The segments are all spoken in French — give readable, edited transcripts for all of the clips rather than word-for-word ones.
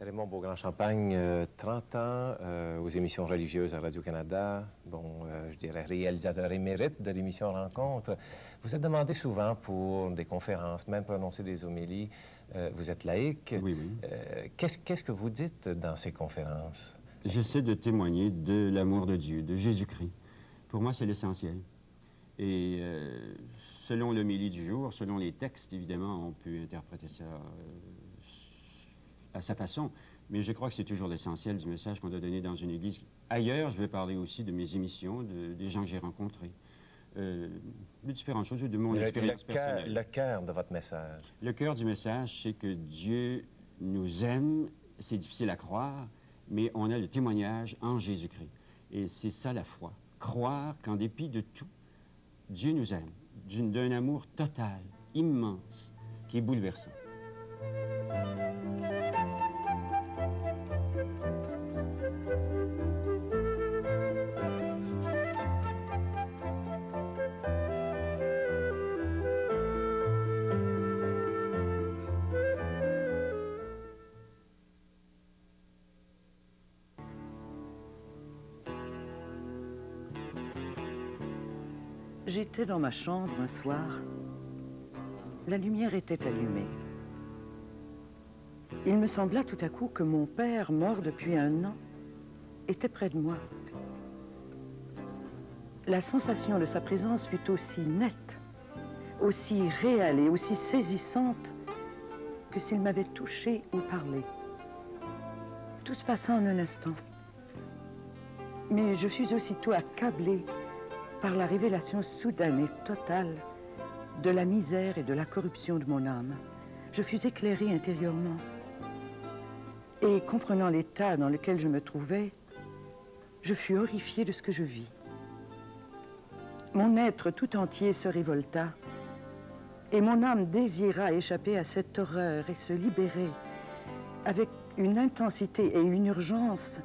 Raymond Beaugrand-Champagne, 30 ans aux émissions religieuses à Radio-Canada. Bon, je dirais réalisateur émérite de l'émission Rencontre. Vous êtes demandé souvent pour des conférences, même prononcer des homélies. Vous êtes laïque. Oui, oui. Qu'est-ce que vous dites dans ces conférences? J'essaie de témoigner de l'amour de Dieu, de Jésus-Christ. Pour moi, c'est l'essentiel. Et selon l'homélie du jour, selon les textes, évidemment, on peut interpréter ça à sa façon, mais je crois que c'est toujours l'essentiel du message qu'on doit donner dans une église. Ailleurs, je vais parler aussi de mes émissions, des gens que j'ai rencontrés, de différentes choses, de mon expérience personnelle. Le cœur de votre message. Le cœur du message, c'est que Dieu nous aime, c'est difficile à croire, mais on a le témoignage en Jésus-Christ. Et c'est ça la foi. Croire qu'en dépit de tout, Dieu nous aime, d'un amour total, immense, qui est bouleversant. J'étais dans ma chambre un soir. La lumière était allumée. Il me sembla tout à coup que mon père, mort depuis 1 an, était près de moi. La sensation de sa présence fut aussi nette, aussi réelle et aussi saisissante que s'il m'avait touchée ou parlé. Tout se passa en un instant. Mais je fus aussitôt accablée par la révélation soudaine et totale de la misère et de la corruption de mon âme. Je fus éclairée intérieurement. Et comprenant l'état dans lequel je me trouvais, je fus horrifiée de ce que je vis. Mon être tout entier se révolta, et mon âme désira échapper à cette horreur et se libérer avec une intensité et une urgence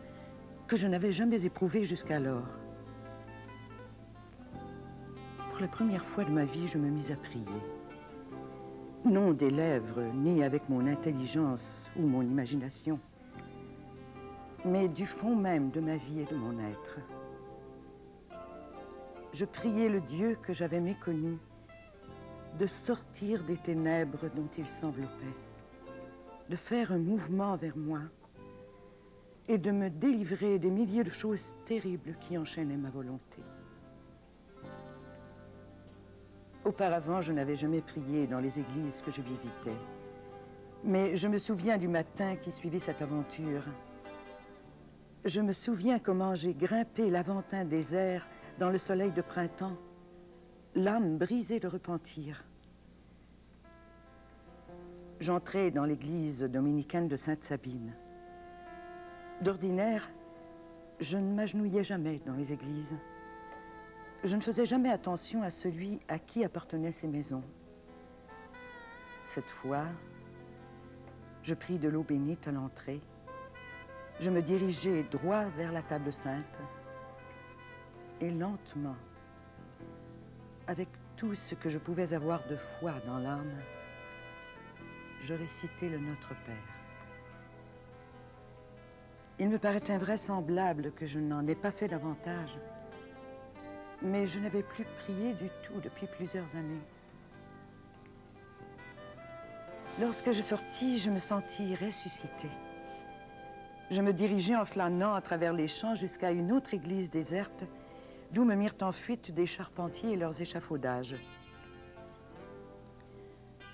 que je n'avais jamais éprouvées jusqu'alors. Pour la première fois de ma vie, je me mis à prier. Non des lèvres, ni avec mon intelligence ou mon imagination, mais du fond même de ma vie et de mon être. Je priais le Dieu que j'avais méconnu de sortir des ténèbres dont il s'enveloppait, de faire un mouvement vers moi et de me délivrer des milliers de choses terribles qui enchaînaient ma volonté. Auparavant, je n'avais jamais prié dans les églises que je visitais. Mais je me souviens du matin qui suivit cette aventure. Je me souviens comment j'ai grimpé l'Aventin désert dans le soleil de printemps, l'âme brisée de repentir. J'entrai dans l'église dominicaine de Sainte-Sabine. D'ordinaire, je ne m'agenouillais jamais dans les églises. Je ne faisais jamais attention à celui à qui appartenaient ces maisons. Cette fois, je pris de l'eau bénite à l'entrée. Je me dirigeai droit vers la table sainte. Et lentement, avec tout ce que je pouvais avoir de foi dans l'âme, je récitai le Notre Père. Il me paraît invraisemblable que je n'en ai pas fait davantage. Mais je n'avais plus prié du tout depuis plusieurs années. Lorsque je sortis, je me sentis ressuscitée. Je me dirigeai en flânant à travers les champs jusqu'à une autre église déserte, d'où me mirent en fuite des charpentiers et leurs échafaudages.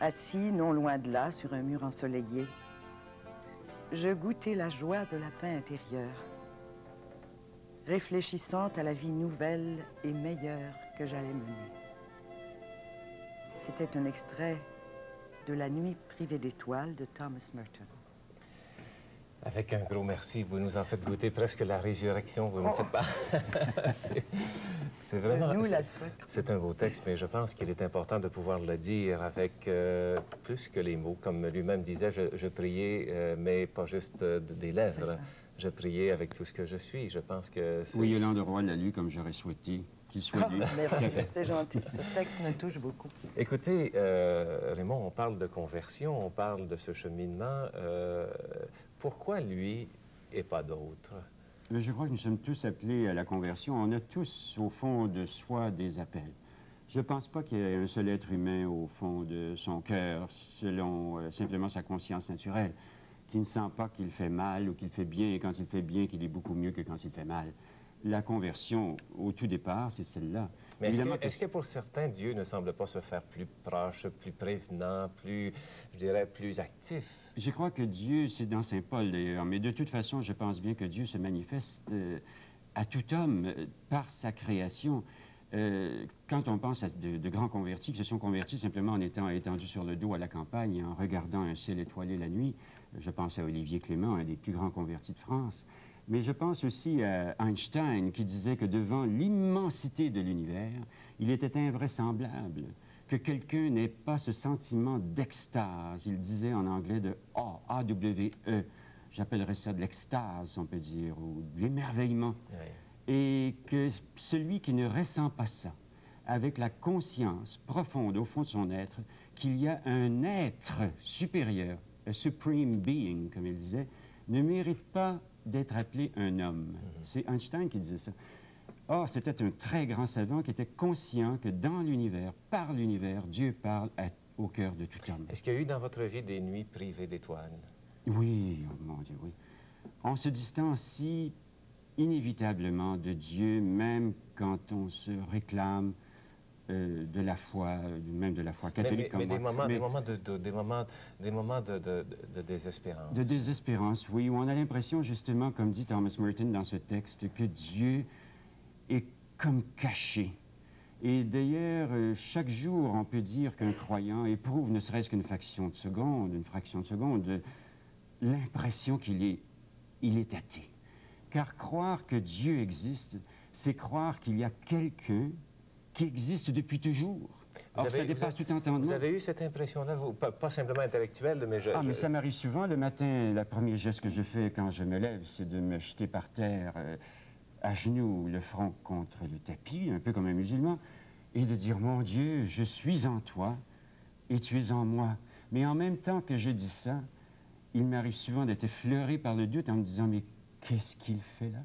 Assis, non loin de là, sur un mur ensoleillé, je goûtai la joie de la paix intérieure, réfléchissant à la vie nouvelle et meilleure que j'allais mener. C'était un extrait de La Nuit privée d'étoiles de Thomas Merton. Avec un gros merci, vous nous en faites goûter presque la résurrection, vous ne me faites pas. C'est vraiment... Nous la souhaitons. C'est un beau texte, mais je pense qu'il est important de pouvoir le dire avec plus que les mots. Comme lui-même disait, je priais, mais pas juste des lèvres. Je priais avec tout ce que je suis. Je pense que c'est... Oui, Yolande Roy l'a lu comme j'aurais souhaité qu'il soit lu. Merci, c'est gentil. Ce texte me touche beaucoup. Écoutez, Raymond, on parle de conversion, on parle de ce cheminement. Pourquoi lui et pas d'autres? Mais je crois que nous sommes tous appelés à la conversion. On a tous, au fond de soi, des appels. Je ne pense pas qu'il y ait un seul être humain, au fond de son cœur, selon simplement sa conscience naturelle, qui ne sent pas qu'il fait mal ou qu'il fait bien, et quand il fait bien, qu'il est beaucoup mieux que quand il fait mal. La conversion, au tout départ, c'est celle-là. Mais est-ce que pour certains, Dieu ne semble pas se faire plus proche, plus prévenant, plus, je dirais, plus actif? Je crois que Dieu, c'est dans Saint Paul d'ailleurs, mais de toute façon, je pense bien que Dieu se manifeste à tout homme par sa création. Quand on pense à de grands convertis qui se sont convertis simplement en étant étendus sur le dos à la campagne et en regardant un ciel étoilé la nuit, je pense à Olivier Clément, un des plus grands convertis de France, mais je pense aussi à Einstein qui disait que devant l'immensité de l'univers, il était invraisemblable que quelqu'un n'ait pas ce sentiment d'extase. Il disait en anglais de A-W-E. J'appellerais ça de l'extase, on peut dire, ou de l'émerveillement. Oui. Et que celui qui ne ressent pas ça, avec la conscience profonde au fond de son être, qu'il y a un être supérieur, a supreme being, comme il disait, ne mérite pas d'être appelé un homme. C'est Einstein qui disait ça. Or, c'était un très grand savant qui était conscient que dans l'univers, par l'univers, Dieu parle au cœur de tout homme. Est-ce qu'il y a eu dans votre vie des nuits privées d'étoiles? Oui, oh mon Dieu, oui. On se distancie inévitablement de Dieu, même quand on se réclame de la foi, même de la foi catholique. Mais des moments de désespérance. De désespérance, oui, où on a l'impression, justement, comme dit Thomas Merton dans ce texte, que Dieu est comme caché. Et d'ailleurs, chaque jour, on peut dire qu'un croyant éprouve, ne serait-ce qu'une fraction de seconde, l'impression qu'il est athée. Car croire que Dieu existe, c'est croire qu'il y a quelqu'un qui existe depuis toujours. Or, ça dépasse tout entendement. Vous avez eu cette impression-là, pas simplement intellectuelle, mais mais ça m'arrive souvent. Le matin, le premier geste que je fais quand je me lève, c'est de me jeter par terre, à genoux, le front contre le tapis, un peu comme un musulman, et de dire, mon Dieu, je suis en toi et tu es en moi. Mais en même temps que je dis ça, il m'arrive souvent d'être effleuré par le doute en me disant, mais qu'est-ce qu'il fait là?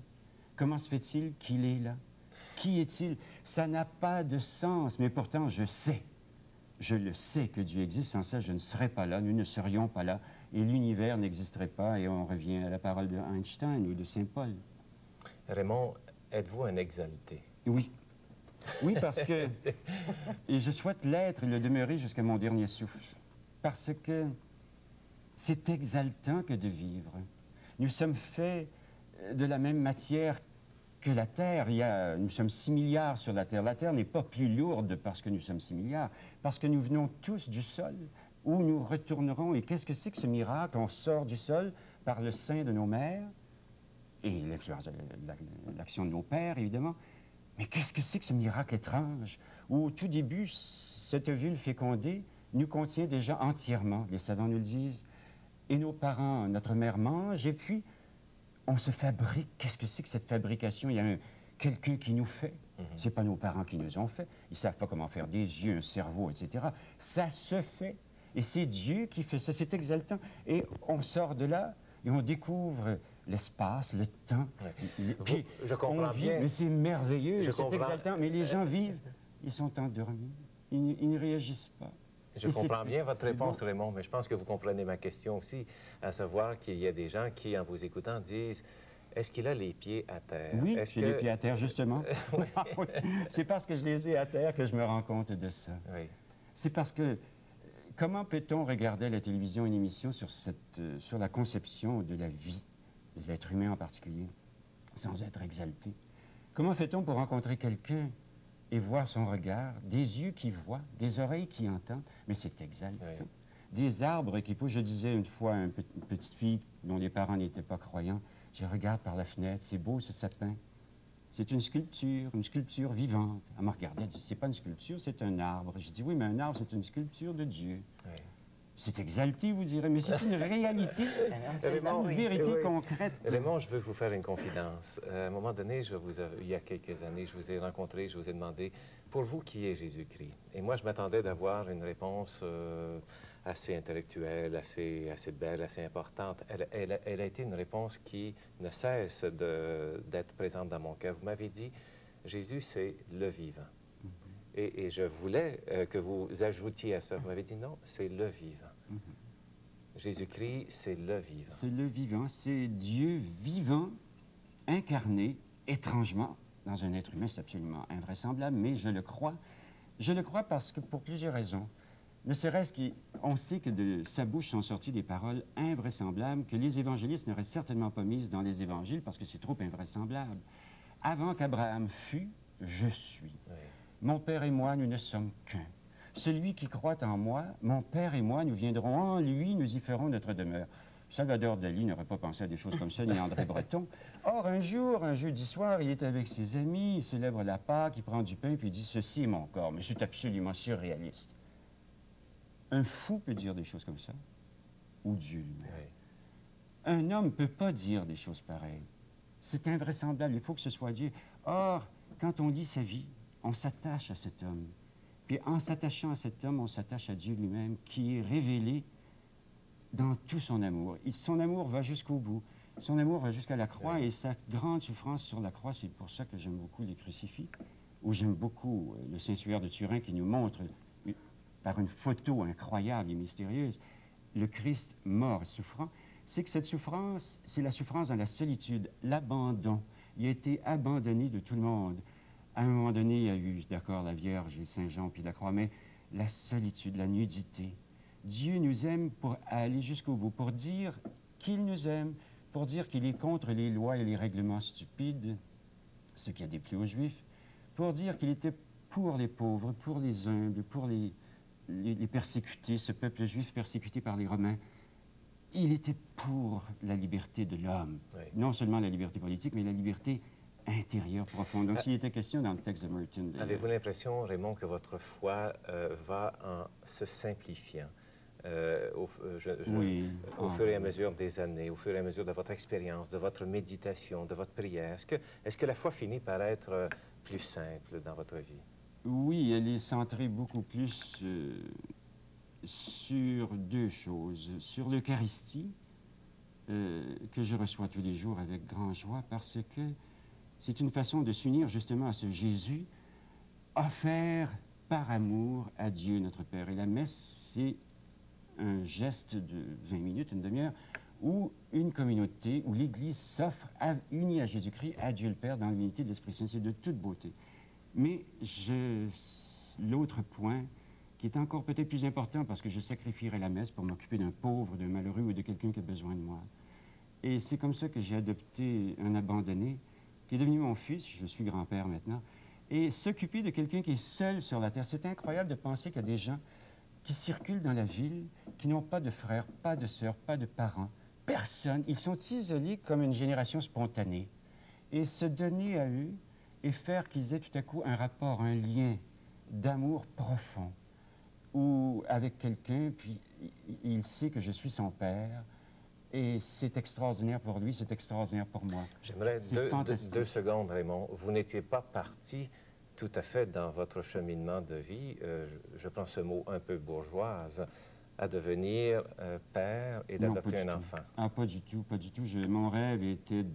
Comment se fait-il qu'il est là? Qui est-il? Ça n'a pas de sens, mais pourtant je le sais que Dieu existe. Sans ça, je ne serais pas là, nous ne serions pas là, et l'univers n'existerait pas, et on revient à la parole de Einstein ou de Saint Paul. Raymond, êtes-vous un exalté? Oui. Oui, parce que... et je souhaite l'être et le demeurer jusqu'à mon dernier souffle. Parce que c'est exaltant que de vivre. Nous sommes faits de la même matière que la Terre. Nous sommes 6 milliards sur la Terre. La Terre n'est pas plus lourde parce que nous sommes 6 milliards, parce que nous venons tous du sol, où nous retournerons. Et qu'est-ce que c'est que ce miracle? On sort du sol par le sein de nos mères, et l'influence de l'action de nos pères, évidemment. Mais qu'est-ce que c'est que ce miracle étrange, où au tout début, cette ovule fécondée nous contient déjà entièrement, les savants nous le disent, et nos parents, notre mère mange, et puis on se fabrique. Qu'est-ce que c'est que cette fabrication? Il y a quelqu'un qui nous fait. C'est pas nos parents qui nous ont fait. Ils savent pas comment faire des yeux, un cerveau, etc. Ça se fait. Et c'est Dieu qui fait ça. C'est exaltant. Et on sort de là et on découvre l'espace, le temps. Puis je comprends bien. Mais c'est merveilleux, c'est exaltant. Mais les gens vivent, ils sont endormis. Ils ne réagissent pas. Je comprends bien votre réponse, Raymond, mais je pense que vous comprenez ma question aussi, à savoir qu'il y a des gens qui, en vous écoutant, disent « Est-ce qu'il a les pieds à terre? » Oui, j'ai les pieds à terre, justement. Oui. C'est parce que je les ai à terre que je me rends compte de ça. Oui. C'est parce que, comment peut-on regarder à la télévision une émission sur la conception de la vie, de l'être humain en particulier, sans être exalté? Comment fait-on pour rencontrer quelqu'un et voir son regard, des yeux qui voient, des oreilles qui entendent, mais c'est exaltant. Oui. Des arbres qui poussent. Je disais une fois à une petite fille dont les parents n'étaient pas croyants, je regarde par la fenêtre, c'est beau ce sapin. C'est une sculpture vivante. Elle m'a regardé, elle dit, c'est pas une sculpture, c'est un arbre. Je dis, oui, mais un arbre, c'est une sculpture de Dieu. Oui. C'est exalté, vous direz, mais c'est une réalité, c'est une vérité concrète. Raymond, je veux vous faire une confidence. À un moment donné, il y a quelques années, je vous ai rencontré, je vous ai demandé, pour vous, qui est Jésus-Christ? Et moi, je m'attendais d'avoir une réponse assez intellectuelle, assez belle, assez importante. Elle a été une réponse qui ne cesse d'être présente dans mon cœur. Vous m'avez dit, Jésus, c'est le vivant. Et je voulais que vous ajoutiez à ça. Vous m'avez dit, non, c'est le vivant. Jésus-Christ, c'est le vivant. C'est le vivant, c'est Dieu vivant, incarné, étrangement, dans un être humain. C'est absolument invraisemblable, mais je le crois. Je le crois parce que, pour plusieurs raisons. Ne serait-ce qu'on sait que de sa bouche sont sorties des paroles invraisemblables que les évangélistes n'auraient certainement pas mises dans les évangiles parce que c'est trop invraisemblable. Avant qu'Abraham fût, je suis. Oui. Mon Père et moi, nous ne sommes qu'un. Celui qui croit en moi, mon Père et moi, nous viendrons en lui, nous y ferons notre demeure. Salvador Dali n'aurait pas pensé à des choses comme ça, ni André Breton. Or, un jour, un jeudi soir, il est avec ses amis, il célèbre la Pâque, il prend du pain, puis il dit « Ceci est mon corps ». Mais c'est absolument surréaliste. Un fou peut dire des choses comme ça, ou Dieu lui-même. Oui. Un homme ne peut pas dire des choses pareilles. C'est invraisemblable, il faut que ce soit Dieu. Or, quand on lit sa vie, on s'attache à cet homme. Puis en s'attachant à cet homme, on s'attache à Dieu lui-même, qui est révélé dans tout son amour. Son amour va jusqu'au bout. Son amour va jusqu'à la croix, et sa grande souffrance sur la croix, c'est pour ça que j'aime beaucoup les crucifix, ou j'aime beaucoup le Saint-Suaire de Turin qui nous montre, par une photo incroyable et mystérieuse, le Christ mort et souffrant. C'est que cette souffrance, c'est la souffrance dans la solitude, l'abandon. Il a été abandonné de tout le monde. À un moment donné, il y a eu, d'accord, la Vierge et Saint Jean, puis la croix, mais la solitude, la nudité. Dieu nous aime pour aller jusqu'au bout, pour dire qu'il nous aime, pour dire qu'il est contre les lois et les règlements stupides, ce qui a déplu aux Juifs, pour dire qu'il était pour les pauvres, pour les humbles, pour les persécutés, ce peuple juif persécuté par les Romains. Il était pour la liberté de l'homme. Oui. Non seulement la liberté politique, mais la liberté intérieure profonde. Donc, s'il était question dans le texte de Merton... Avez-vous l'impression, Raymond, que votre foi va en se simplifiant oui. Au fur et à mesure des années, au fur et à mesure de votre expérience, de votre méditation, de votre prière? Est-ce que la foi finit par être plus simple dans votre vie? Oui, elle est centrée beaucoup plus sur deux choses. Sur l'Eucharistie, que je reçois tous les jours avec grande joie, parce que c'est une façon de s'unir justement à ce Jésus offert par amour à Dieu notre Père. Et la messe, c'est un geste de 20 minutes, une demi-heure, où une communauté, où l'Église s'offre unie à Jésus-Christ, à Dieu le Père, dans l'unité de l'Esprit Saint. C'est de toute beauté. Mais l'autre point, qui est encore peut-être plus important, parce que je sacrifierai la messe pour m'occuper d'un pauvre, d'un malheureux ou de quelqu'un qui a besoin de moi. Et c'est comme ça que j'ai adopté un abandonné, qui est devenu mon fils, je suis grand-père maintenant, et s'occuper de quelqu'un qui est seul sur la terre. C'est incroyable de penser qu'il y a des gens qui circulent dans la ville, qui n'ont pas de frères, pas de sœurs, pas de parents, personne. Ils sont isolés comme une génération spontanée. Et se donner à eux et faire qu'ils aient tout à coup un rapport, un lien d'amour profond, ou avec quelqu'un, puis il sait que je suis son père, et c'est extraordinaire pour lui, c'est extraordinaire pour moi. J'aimerais deux secondes, Raymond. Vous n'étiez pas parti tout à fait dans votre cheminement de vie, je prends ce mot un peu bourgeoise, à devenir père et d'adopter un enfant. Ah, pas du tout, pas du tout. Mon rêve était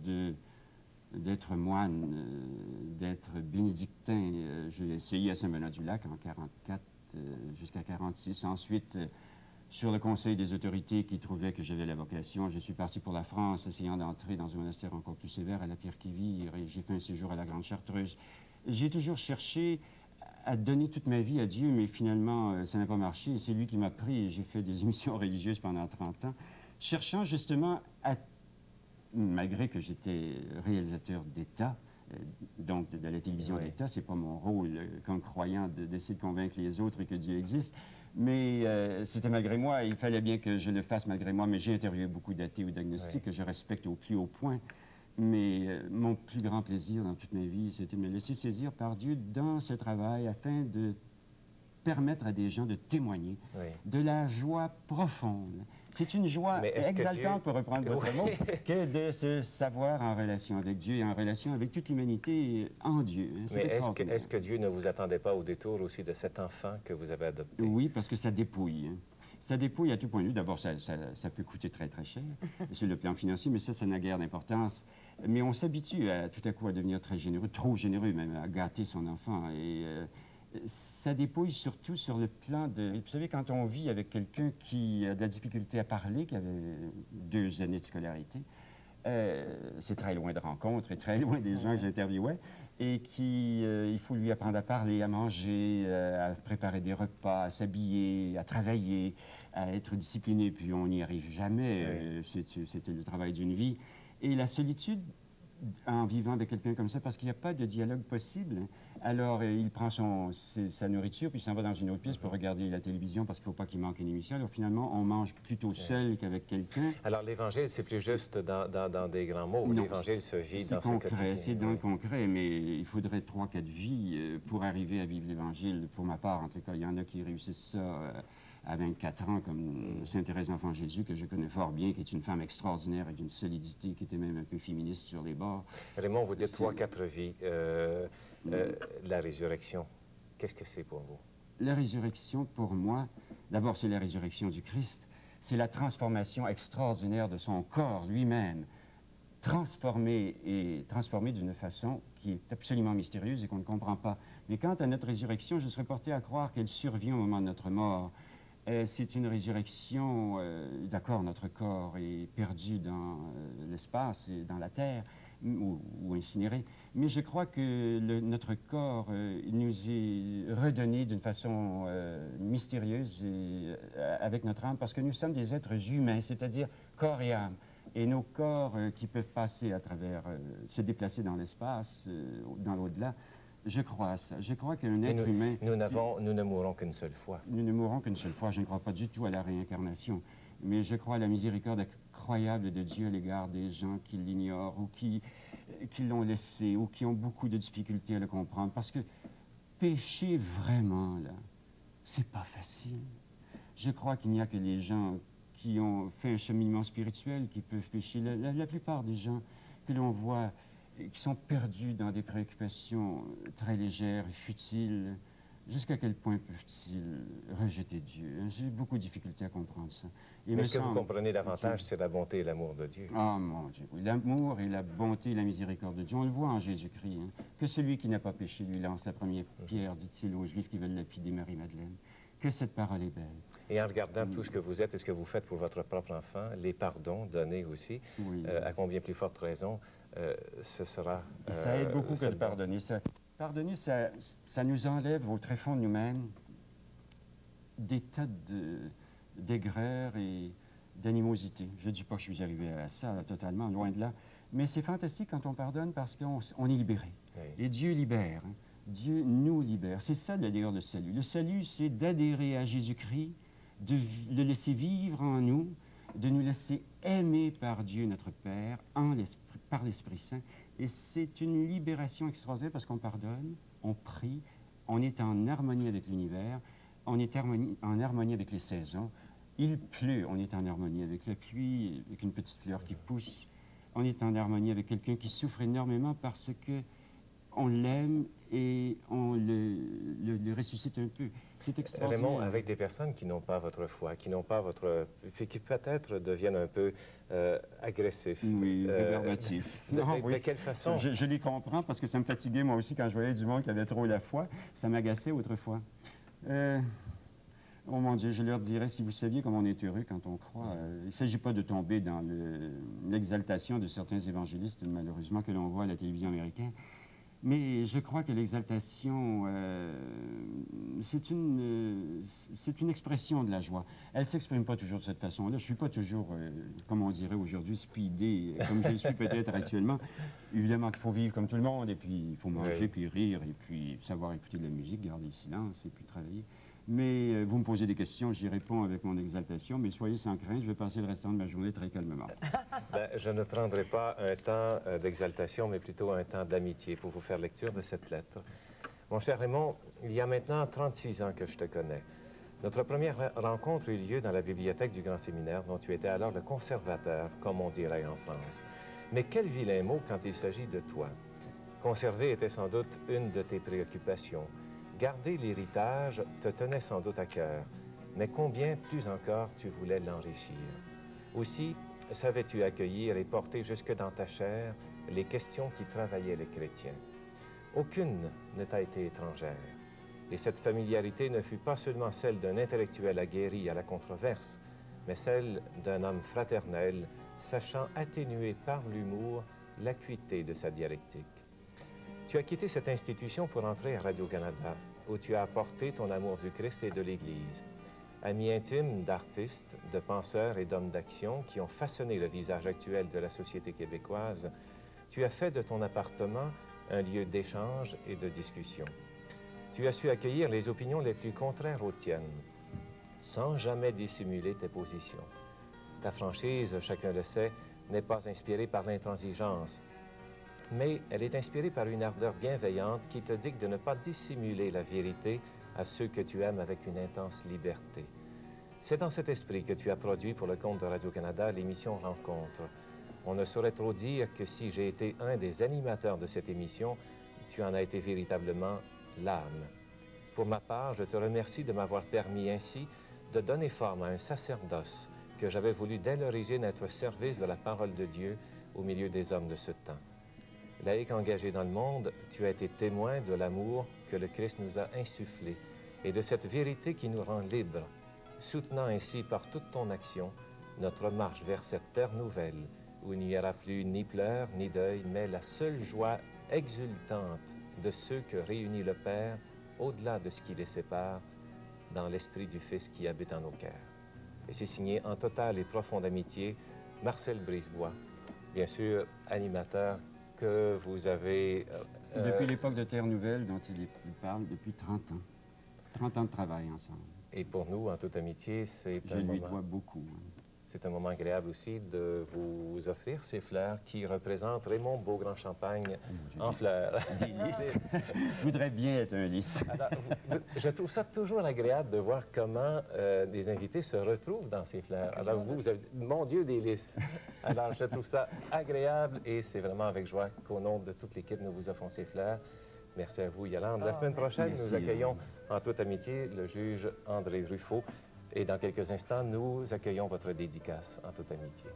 d'être moine, d'être bénédictin. J'ai essayé à Saint-Benoît-du-Lac en 1944 jusqu'à 1946. Ensuite, sur le conseil des autorités qui trouvaient que j'avais la vocation, je suis parti pour la France, essayant d'entrer dans un monastère encore plus sévère à la Pierre-qui-Vire, et j'ai fait un séjour à la Grande Chartreuse. J'ai toujours cherché à donner toute ma vie à Dieu, mais finalement, ça n'a pas marché. C'est lui qui m'a pris et j'ai fait des émissions religieuses pendant 30 ans, cherchant justement à, malgré que j'étais réalisateur d'État, donc de la télévision d'État, c'est pas mon rôle comme croyant d'essayer de convaincre les autres que Dieu existe, mais c'était malgré moi, il fallait bien que je le fasse malgré moi, mais j'ai interviewé beaucoup d'athées ou d'agnostiques que je respecte au plus haut point. Mais mon plus grand plaisir dans toute ma vie, c'était de me laisser saisir par Dieu dans ce travail afin de permettre à des gens de témoigner de la joie profonde. C'est une joie exaltante, pour reprendre votre mot, que de se savoir en relation avec Dieu et en relation avec toute l'humanité en Dieu. Mais est-ce que Dieu ne vous attendait pas au détour aussi de cet enfant que vous avez adopté? Oui, parce que ça dépouille. Ça dépouille à tout point de vue. D'abord, ça peut coûter très, très cher sur le plan financier, mais ça n'a guère d'importance. Mais on s'habitue tout à coup à devenir très généreux, trop généreux même, à gâter son enfant. Et ça dépouille surtout sur le plan de... Vous savez, quand on vit avec quelqu'un qui a de la difficulté à parler, qui avait 2 années de scolarité, c'est très loin de rencontres et très loin des gens que j'interviewais, et il faut lui apprendre à parler, à manger, à préparer des repas, à s'habiller, à travailler, à être discipliné, puis on n'y arrive jamais. C'était le travail d'une vie. Et la solitude, en vivant avec quelqu'un comme ça, parce qu'il n'y a pas de dialogue possible, hein. Alors il prend sa nourriture, puis il s'en va dans une autre pièce pour regarder la télévision, parce qu'il ne faut pas qu'il manque une émission. Alors finalement, on mange plutôt seul qu'avec quelqu'un. Alors l'Évangile, c'est plus juste dans des grands mots. L'Évangile se vit dans ce quotidien. C'est dans le concret, mais il faudrait 3-4 vies pour arriver à vivre l'Évangile. Pour ma part, en tout cas, il y en a qui réussissent ça à 24 ans, comme Sainte Thérèse d'Enfant Jésus, que je connais fort bien, qui est une femme extraordinaire avec une solidité, qui était même un peu féministe sur les bords. Raymond, vous dites 3-4 vies. La résurrection, qu'est-ce que c'est pour vous? La résurrection, pour moi, d'abord, c'est la résurrection du Christ. C'est la transformation extraordinaire de son corps lui-même, transformé d'une façon qui est absolument mystérieuse et qu'on ne comprend pas. Mais quant à notre résurrection, je serais porté à croire qu'elle survient au moment de notre mort. C'est une résurrection, d'accord, notre corps est perdu dans l'espace et dans la terre, ou incinéré, mais je crois que notre corps nous est redonné d'une façon mystérieuse et, avec notre âme, parce que nous sommes des êtres humains, c'est-à-dire corps et âme. Et nos corps qui peuvent passer à travers, se déplacer dans l'espace, dans l'au-delà, je crois à ça. Je crois qu'un être humain... Nous ne mourrons qu'une seule fois. Nous ne mourrons qu'une seule fois. Je ne crois pas du tout à la réincarnation. Mais je crois à la miséricorde incroyable de Dieu à l'égard des gens qui l'ignorent ou qui l'ont laissé ou qui ont beaucoup de difficultés à le comprendre. Parce que pécher vraiment, là, c'est pas facile. Je crois qu'il n'y a que les gens qui ont fait un cheminement spirituel qui peuvent pécher. La plupart des gens que l'on voit qui sont perdus dans des préoccupations très légères et futiles, jusqu'à quel point peuvent-ils rejeter Dieu? J'ai beaucoup de difficultés à comprendre ça. Mais ce que vous comprenez davantage, c'est la bonté et l'amour de Dieu. Ah, mon Dieu, oui. L'amour et la bonté et la miséricorde de Dieu, on le voit en Jésus-Christ. Hein? Que celui qui n'a pas péché lui lance la première pierre, dit-il aux Juifs qui veulent lapider Marie-Madeleine. Que cette parole est belle. Et en regardant tout ce que vous êtes et ce que vous faites pour votre propre enfant, les pardons donnés aussi, à combien plus forte raison, ce sera... ça aide beaucoup que de pardonner. Pardonner, ça nous enlève au très fond de nous-mêmes des tas d'aigreur et d'animosité. Je ne dis pas que je suis arrivé à ça totalement, loin de là, mais c'est fantastique quand on pardonne parce qu'on est libéré. Oui. Et Dieu libère. Hein? Dieu nous libère. C'est ça d'ailleurs le salut. Le salut, c'est d'adhérer à Jésus-Christ, de le laisser vivre en nous, de nous laisser aimer par Dieu notre Père, par l'Esprit Saint. Et c'est une libération extraordinaire parce qu'on pardonne, on prie, on est en harmonie avec l'univers, on est en harmonie avec les saisons. Il pleut, on est en harmonie avec la pluie, avec une petite fleur qui pousse. On est en harmonie avec quelqu'un qui souffre énormément parce que on l'aime et on le ressuscite un peu. C'est extraordinaire. Raymond, avec des personnes qui n'ont pas votre foi, qui n'ont pas votre... qui peut-être deviennent un peu agressifs. Oui, rébarbatifs. De quelle façon? Je les comprends parce que ça me fatiguait moi aussi quand je voyais du monde qui avait trop la foi. Ça m'agaçait autrefois. Oh mon Dieu, je leur dirais, si vous saviez comme on est heureux quand on croit. Il ne s'agit pas de tomber dans l'exaltation de certains évangélistes, malheureusement, que l'on voit à la télévision américaine. Mais je crois que l'exaltation, c'est une expression de la joie. Elle ne s'exprime pas toujours de cette façon-là. Je ne suis pas toujours, comme on dirait aujourd'hui, speedé, comme je le suis peut-être actuellement. Évidemment qu'il faut vivre comme tout le monde, et puis il faut manger, puis rire, et puis savoir écouter de la musique, garder le silence, et puis travailler. Mais vous me posez des questions, j'y réponds avec mon exaltation, mais soyez sans crainte, je vais passer le restant de ma journée très calmement. Ben, je ne prendrai pas un temps d'exaltation, mais plutôt un temps d'amitié pour vous faire lecture de cette lettre. Mon cher Raymond, il y a maintenant 36 ans que je te connais. Notre première rencontre eut lieu dans la bibliothèque du Grand Séminaire, dont tu étais alors le conservateur, comme on dirait en France. Mais quel vilain mot quand il s'agit de toi. Conserver était sans doute une de tes préoccupations. Garder l'héritage te tenait sans doute à cœur. mais combien plus encore tu voulais l'enrichir. Aussi, savais-tu accueillir et porter jusque dans ta chair les questions qui travaillaient les chrétiens. Aucune ne t'a été étrangère. Et cette familiarité ne fut pas seulement celle d'un intellectuel aguerri à la controverse, mais celle d'un homme fraternel, sachant atténuer par l'humour l'acuité de sa dialectique. Tu as quitté cette institution pour entrer à Radio-Canada, où tu as apporté ton amour du Christ et de l'Église. Ami intime d'artistes, de penseurs et d'hommes d'action qui ont façonné le visage actuel de la société québécoise, tu as fait de ton appartement un lieu d'échange et de discussion. Tu as su accueillir les opinions les plus contraires aux tiennes, sans jamais dissimuler tes positions. Ta franchise, chacun le sait, n'est pas inspirée par l'intransigeance, mais elle est inspirée par une ardeur bienveillante qui te dicte de ne pas dissimuler la vérité à ceux que tu aimes avec une intense liberté. C'est dans cet esprit que tu as produit pour le compte de Radio-Canada l'émission Rencontre. On ne saurait trop dire que si j'ai été un des animateurs de cette émission, tu en as été véritablement l'âme. Pour ma part, je te remercie de m'avoir permis ainsi de donner forme à un sacerdoce que j'avais voulu dès l'origine être au service de la parole de Dieu au milieu des hommes de ce temps. Laïc engagé dans le monde, tu as été témoin de l'amour que le Christ nous a insufflé et de cette vérité qui nous rend libres, soutenant ainsi par toute ton action notre marche vers cette terre nouvelle où il n'y aura plus ni pleurs ni deuil, mais la seule joie exultante de ceux que réunit le Père au-delà de ce qui les sépare dans l'esprit du Fils qui habite en nos cœurs. Et c'est signé en totale et profonde amitié, Marcel Brisebois, bien sûr animateur que vous avez... Depuis l'époque de Terre Nouvelle dont il parle, depuis 30 ans. 30 ans de travail ensemble. Et pour nous, en toute amitié, c'est Je lui dois beaucoup. C'est un moment agréable aussi de vous offrir ces fleurs qui représentent Raymond Beaugrand Champagne en fleurs. Des lys. Je voudrais bien être un lys. Alors, je trouve ça toujours agréable de voir comment des invités se retrouvent dans ces fleurs. Alors vous avez, mon Dieu, des lys. Alors je trouve ça agréable et c'est vraiment avec joie qu'au nom de toute l'équipe, nous vous offrons ces fleurs. Merci à vous, Yolande. La semaine prochaine, nous accueillons en toute amitié le juge André Ruffo. Et dans quelques instants, nous accueillons votre dédicace en toute amitié.